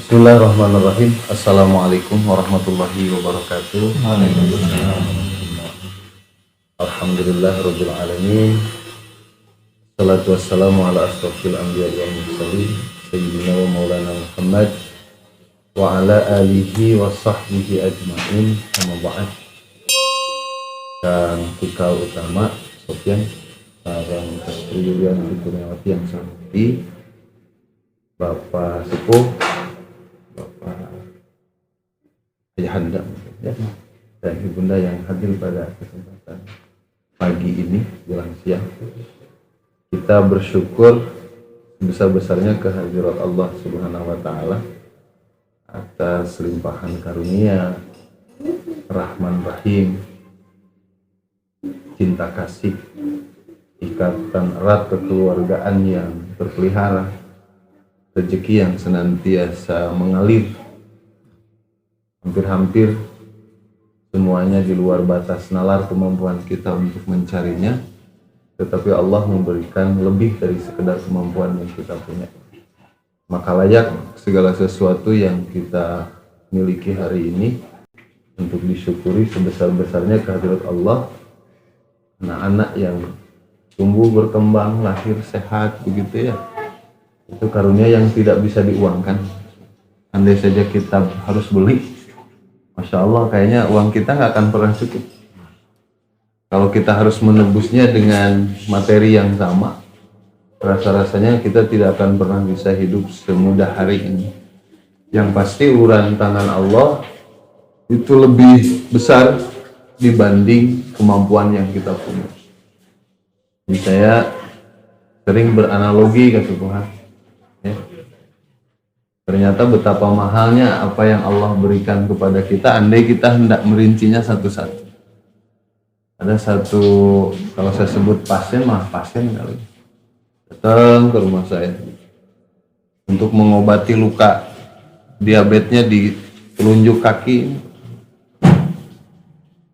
Bismillahirrahmanirrahim. Assalamualaikum warahmatullahi wabarakatuh. Alhamdulillahirabbil alamin. Salatu wassalamu ala asrofil anbiya'i wal mursalin sayyidina wa maulana Muhammad wa ala alihi wa sahbihi ajma'in. Amma ba'd. Dan cikal utama Sofyan sareng Sri Yulian Kurniawati yang saya hormati, Bapak Sepuh, Bapak Ayahanda ya, dan Ibunda yang hadir pada kesempatan pagi ini jelang siang. Kita bersyukur sebesar-besarnya kehadirat Allah Subhanahu wa taala atas limpahan karunia Rahman Rahim, cinta kasih, ikatan erat kekeluargaan yang terpelihara, rezeki yang senantiasa mengalir, hampir-hampir semuanya di luar batas nalar kemampuan kita untuk mencarinya, tetapi Allah memberikan lebih dari sekedar kemampuan yang kita punya. Maka layak segala sesuatu yang kita miliki hari ini untuk disyukuri sebesar-besarnya kehadirat Allah. Anak-anak yang tumbuh berkembang, lahir sehat begitu ya, itu karunia yang tidak bisa diuangkan. Andai saja kita harus beli, Masya Allah kayaknya uang kita nggak akan pernah cukup. Kalau kita harus menebusnya dengan materi yang sama, rasa-rasanya kita tidak akan pernah bisa hidup semudah hari ini. Yang pasti uluran tangan Allah itu lebih besar dibanding kemampuan yang kita punya. Jadi saya sering beranalogi ke Tuhan ya. Ternyata betapa mahalnya apa yang Allah berikan kepada kita andai kita hendak merincinya satu-satu. Ada satu, kalau saya sebut pasien kali, datang ke rumah saya untuk mengobati luka diabetesnya di telunjuk kaki.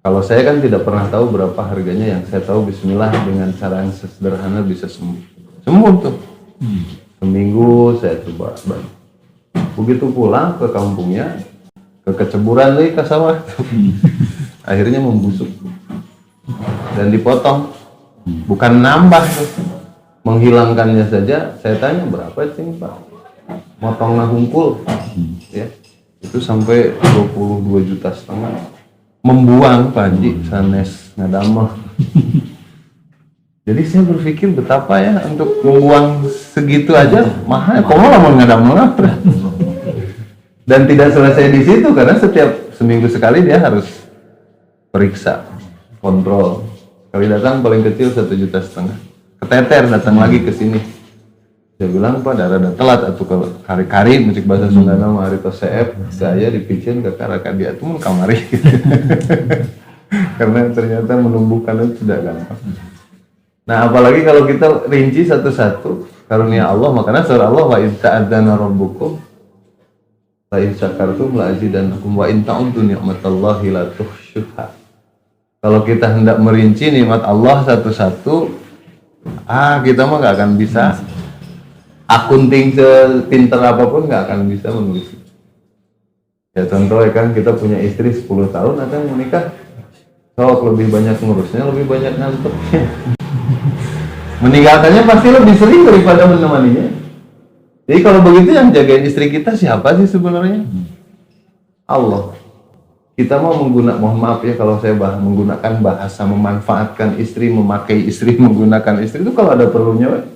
Kalau saya kan tidak pernah tahu berapa harganya, yang saya tahu bismillah dengan cara yang sederhana bisa sembuh tuh. Seminggu saya coba. Begitu pulang ke kampungnya, ke keceburan lagi ke sawah, akhirnya membusuk dan dipotong, bukan nambah, menghilangkannya saja. Saya tanya berapa sih Pak? Motongnya hungkul, ya itu sampai 22,5 juta. Membuang Panji sanes ngadamel. Jadi saya berpikir betapa ya untuk membuang segitu aja mahal. Komo lamun ngadamel apa? Dan tidak selesai di situ, karena setiap seminggu sekali dia harus periksa, kontrol. Sekali datang paling kecil 1,5 juta. Keteter datang lagi ke sini. Saya bilang Pak, darah telat atau ke kari-kari musik bahasa Sunda nama hari CF saya dipicin ke karaka dia tuh kamari. Karena ternyata menumbuhkan itu tidak gampang. Nah apalagi kalau kita rinci satu-satu karunia Allah, makanya surah Allah wa in ta'adzana rabbukum la in syakartum la azidannakum wa in ta'uddu ni'matallahi la tuhsyuha. Kalau kita hendak merinci nikmat Allah satu-satu, kita mah gak akan bisa. Akunting sepinter apapun nggak akan bisa menulis. Ya contoh ya kan, kita punya istri 10 tahun akan menikah, sok lebih banyak ngurusnya, lebih banyak ngantuknya. Meninggalkannya pasti lebih sering daripada menemaninya. Jadi kalau begitu yang jagain istri kita siapa sih sebenarnya? Allah. Kita mau menggunakan, mohon maaf ya kalau saya menggunakan bahasa memanfaatkan istri, memakai istri, menggunakan istri itu kalau ada perlunya.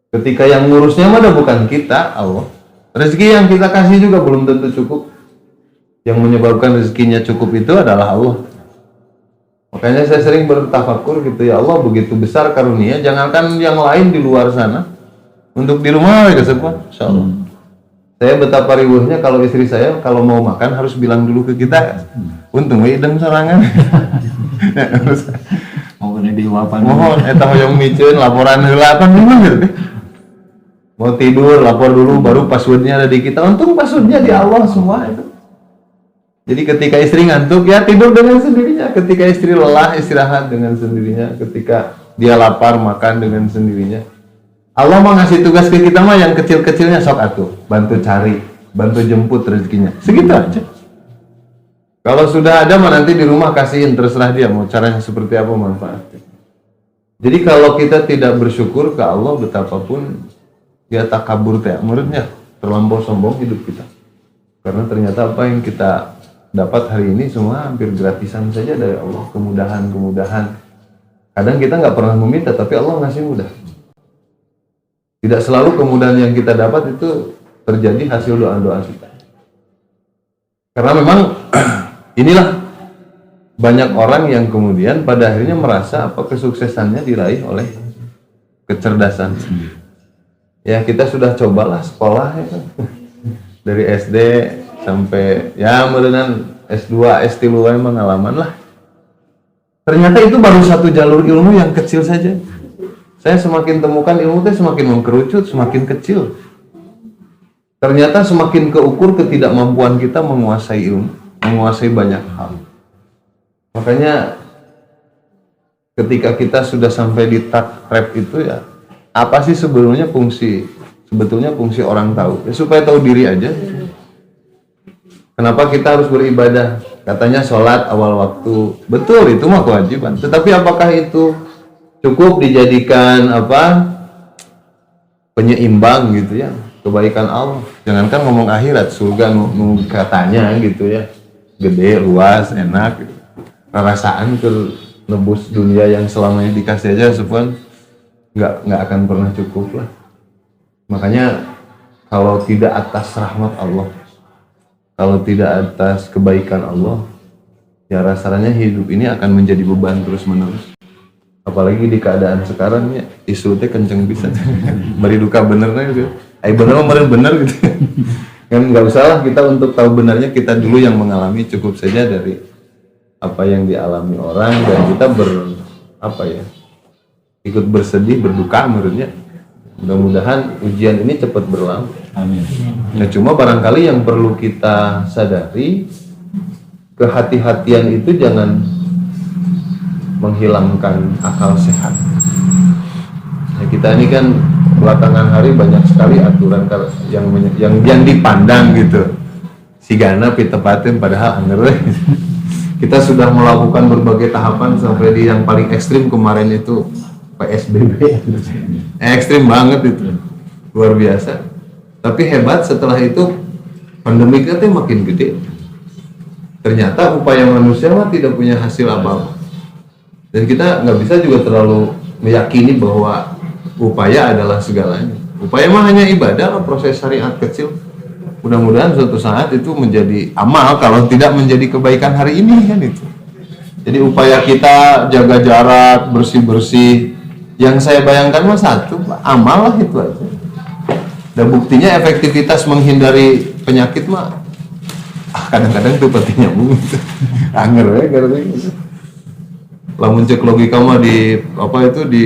Ketika yang ngurusnya mah bukan kita, Allah. Rezeki yang kita kasih juga belum tentu cukup. Yang menyebabkan rezekinya cukup itu adalah Allah. Makanya saya sering bertafakur gitu, ya Allah begitu besar karunia, jangankan yang lain di luar sana, untuk di rumah ya semua, insyaallah. Saya betapa riuhnya kalau istri saya kalau mau makan harus bilang dulu ke kita. Untung we idem sorangan. Mau kena diwapan. Mohon eta hoyong miceun laporan heula kan gimana gitu. Mau tidur lapor dulu baru passwordnya ada di kita. Untung passwordnya di Allah semua itu. Jadi ketika istri ngantuk ya tidur dengan sendirinya, ketika istri lelah istirahat dengan sendirinya, ketika dia lapar makan dengan sendirinya. Allah mau ngasih tugas ke kita mah yang kecil-kecilnya sok atuh, bantu cari bantu jemput rezekinya, segitu aja. Kalau sudah ada mah nanti di rumah kasihin, terserah dia mau caranya seperti apa manfaatnya. Jadi kalau kita tidak bersyukur ke Allah betapapun dia takabur teh, menurutnya terlampau sombong hidup kita. Karena ternyata apa yang kita dapat hari ini semua hampir gratisan saja dari Allah, kemudahan-kemudahan. Kadang kita nggak pernah meminta, tapi Allah ngasih mudah. Tidak selalu kemudahan yang kita dapat itu terjadi hasil doa-doa kita. Karena memang inilah banyak orang yang kemudian pada akhirnya merasa apa kesuksesannya diraih oleh kecerdasan. Ya kita sudah cobalah sekolah ya kan. Dari SD sampai ya meureunnan S2, S3 pengalaman lah. Ternyata itu baru satu jalur ilmu yang kecil saja. Saya semakin temukan ilmu itu semakin mengkerucut, semakin kecil. Ternyata semakin keukur ketidakmampuan kita menguasai ilmu, menguasai banyak hal. Makanya ketika kita sudah sampai di takrib itu ya, apa sih sebetulnya fungsi orang tahu? Ya, supaya tahu diri aja. Kenapa kita harus beribadah? Katanya sholat awal waktu. Betul, itu mah kewajiban. Tetapi apakah itu cukup dijadikan penyeimbang gitu ya kebaikan Allah? Jangankan ngomong akhirat, surga katanya gitu ya, gede, luas, enak gitu. Perasaan ke nebus dunia yang selama ini dikasih aja supaya nggak akan pernah cukup lah. Makanya kalau tidak atas rahmat Allah, kalau tidak atas kebaikan Allah, ya rasanya hidup ini akan menjadi beban terus menerus. Apalagi di keadaan sekarang ya isu teh kenceng bisa beri duka benernya gitu. Bener gitu. Kan nggak usah lah kita untuk tahu benarnya, kita dulu yang mengalami cukup saja dari apa yang dialami orang dan kita ikut bersedih berduka menurutnya. Mudah-mudahan ujian ini cepat berlalu. Amin. Nah cuma barangkali yang perlu kita sadari, kehati-hatian itu jangan menghilangkan akal sehat. Ya, kita ini kan belakangan hari banyak sekali aturan yang dipandang gitu. Sigana pitepatin padahal anger. Kita sudah melakukan berbagai tahapan sampai di yang paling ekstrim kemarin itu PSBB. Ekstrim banget itu. Luar biasa. Tapi hebat setelah itu pandemi kita makin gede. Ternyata upaya manusia mah tidak punya hasil apa-apa. Dan kita nggak bisa juga terlalu meyakini bahwa upaya adalah segalanya. Upaya mah hanya ibadah, proses syariat kecil. Mudah-mudahan suatu saat itu menjadi amal kalau tidak menjadi kebaikan hari ini kan itu. Jadi upaya kita jaga jarak, bersih-bersih, yang saya bayangkan mah satu, amal lah itu aja. Dan buktinya efektivitas menghindari penyakit mah kadang-kadang itu pentingnya gitu. Anger ya gitu. Lamun cek logika mah di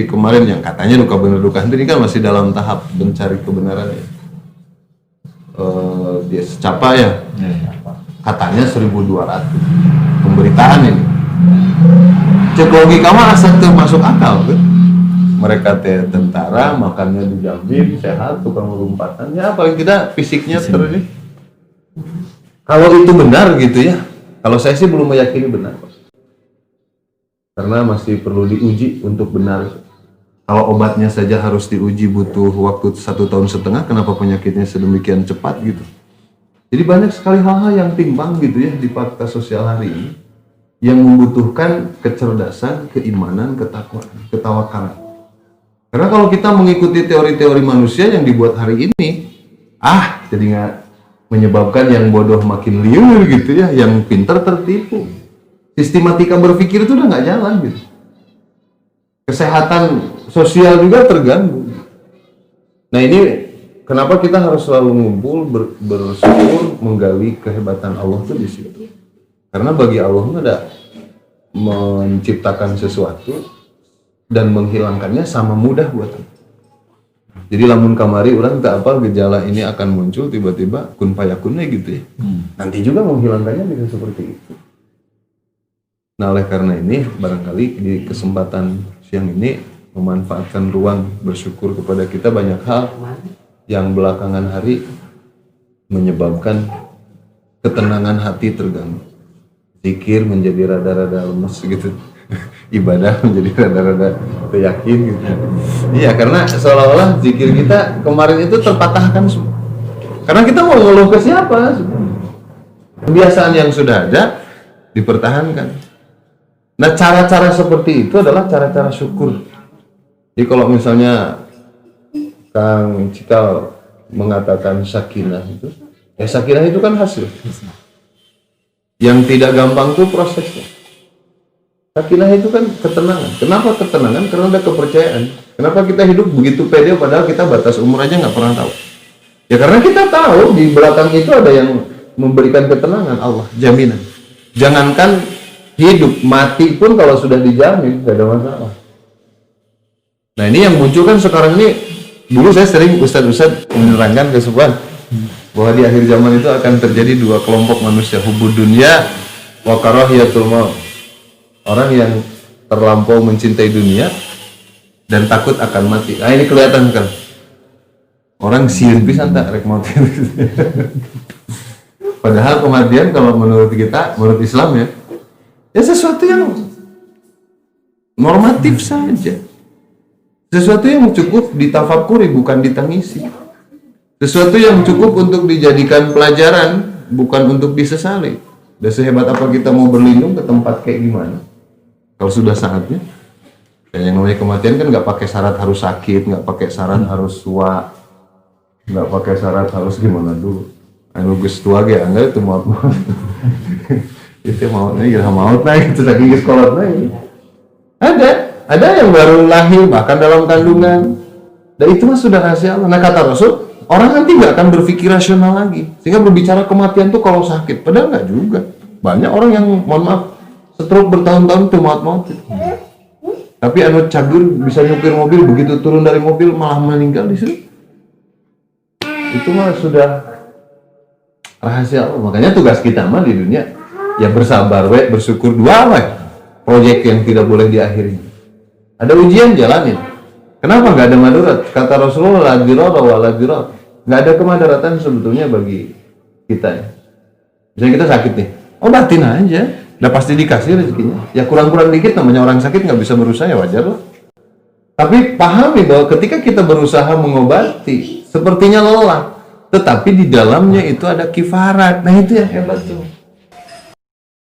kemarin yang katanya duka bener duka ini kan masih dalam tahap mencari kebenaran ya. Dia secapa ya. Katanya 1.200 pemberitaan ini. Cek logika mah asal tuh masuk akal kan. Mereka tentara, makannya dijamin, sehat, tukang lompatannya paling tidak fisiknya terus. Kalau itu benar gitu ya. Kalau saya sih belum meyakini benar. Karena masih perlu diuji untuk benar. Kalau obatnya saja harus diuji butuh waktu 1,5 tahun, kenapa penyakitnya sedemikian cepat gitu. Jadi banyak sekali hal-hal yang timbang gitu ya di fakta sosial hari ini yang membutuhkan kecerdasan, keimanan, ketakwaan, ketawakalan. Karena kalau kita mengikuti teori-teori manusia yang dibuat hari ini, jadi nggak menyebabkan yang bodoh makin liur gitu ya, yang pintar tertipu. Sistematika berpikir itu udah nggak jalan gitu. Kesehatan sosial juga terganggu. Nah ini kenapa kita harus selalu ngumpul bersyukur menggali kehebatan Allah itu di situ. Karena bagi Allah ada menciptakan sesuatu dan menghilangkannya sama mudah buat kita. Jadi lamun kamari orang tak apa gejala ini akan muncul tiba-tiba kun fayakunnya gitu ya. Nanti juga menghilangkannya bisa seperti itu. Nah oleh karena ini barangkali di kesempatan siang ini memanfaatkan ruang bersyukur kepada kita banyak hal yang belakangan hari menyebabkan ketenangan hati terganggu. Zikir menjadi rada-rada lemes gitu. Ibadah menjadi rada-rada yakin gitu. Iya, karena seolah-olah zikir kita kemarin itu terpatahkan semua. Karena kita mau ngeluh ke siapa? Kebiasaan yang sudah ada dipertahankan. Nah, cara-cara seperti itu adalah cara-cara syukur. Jadi kalau misalnya Kang Cikal mengatakan sakinah itu, ya sakinah itu kan hasil. Yang tidak gampang itu prosesnya. Sakinah itu kan ketenangan. Kenapa ketenangan? Karena ada kepercayaan. Kenapa kita hidup begitu pede padahal kita batas umur aja nggak pernah tahu? Ya karena kita tahu di belakang itu ada yang memberikan ketenangan, Allah, jaminan. Jangankan hidup, mati pun kalau sudah dijamin nggak ada masalah. Nah ini yang muncul kan sekarang ini. Dulu saya sering ustadz menerangkan ke Subhan bahwa di akhir zaman itu akan terjadi dua kelompok manusia, hubud dunya wa karahiyatul maut. Orang yang terlampau mencintai dunia dan takut akan mati. Nah ini kelihatan kan. Orang sieun pisan tak rek mati. Padahal kematian kalau menurut kita, menurut Islam ya sesuatu yang normatif saja. Sesuatu yang cukup ditafakuri bukan ditangisi. Sesuatu yang cukup untuk dijadikan pelajaran bukan untuk disesali. Dan sehebat apa kita mau berlindung ke tempat kayak gimana? Kalau sudah saatnya, yang namanya kematian kan nggak pakai syarat harus sakit, nggak pakai syarat harus tua, nggak pakai syarat harus gimana dulu. Anu geus tua ge anggar itu maut. Itu mautnya ya mautna itu saking geus kolotna ini. Ada yang baru lahir bahkan dalam kandungan. Dan itu mah sudah rahasia Allah. Nah kata Rasul, orang nanti nggak akan berpikir rasional lagi. Sehingga berbicara kematian tuh kalau sakit, padahal nggak juga. Banyak orang yang mohon maaf stroke bertahun-tahun tuh maut-maut. Tapi anu cagur bisa nyupir mobil, begitu turun dari mobil malah meninggal di situ. Itu mah sudah rahasia Allah. Makanya tugas kita mah di dunia ya bersabar we, bersyukur dua we. Proyek yang tidak boleh diakhiri. Ada ujian jalanin. Kenapa nggak ada madarat? Kata Rasulullah, la dirara wa la dirar. Nggak ada kemadaratan sebetulnya bagi kita ya. Misalnya kita sakit nih, obatin aja. Udah pasti dikasih rezekinya. Ya kurang-kurang dikit namanya orang sakit nggak bisa berusaha ya wajar lah. Tapi pahami bahwa ketika kita berusaha mengobati, sepertinya lelah. Tetapi di dalamnya itu ada kifarat. Nah itu yang hebat tuh.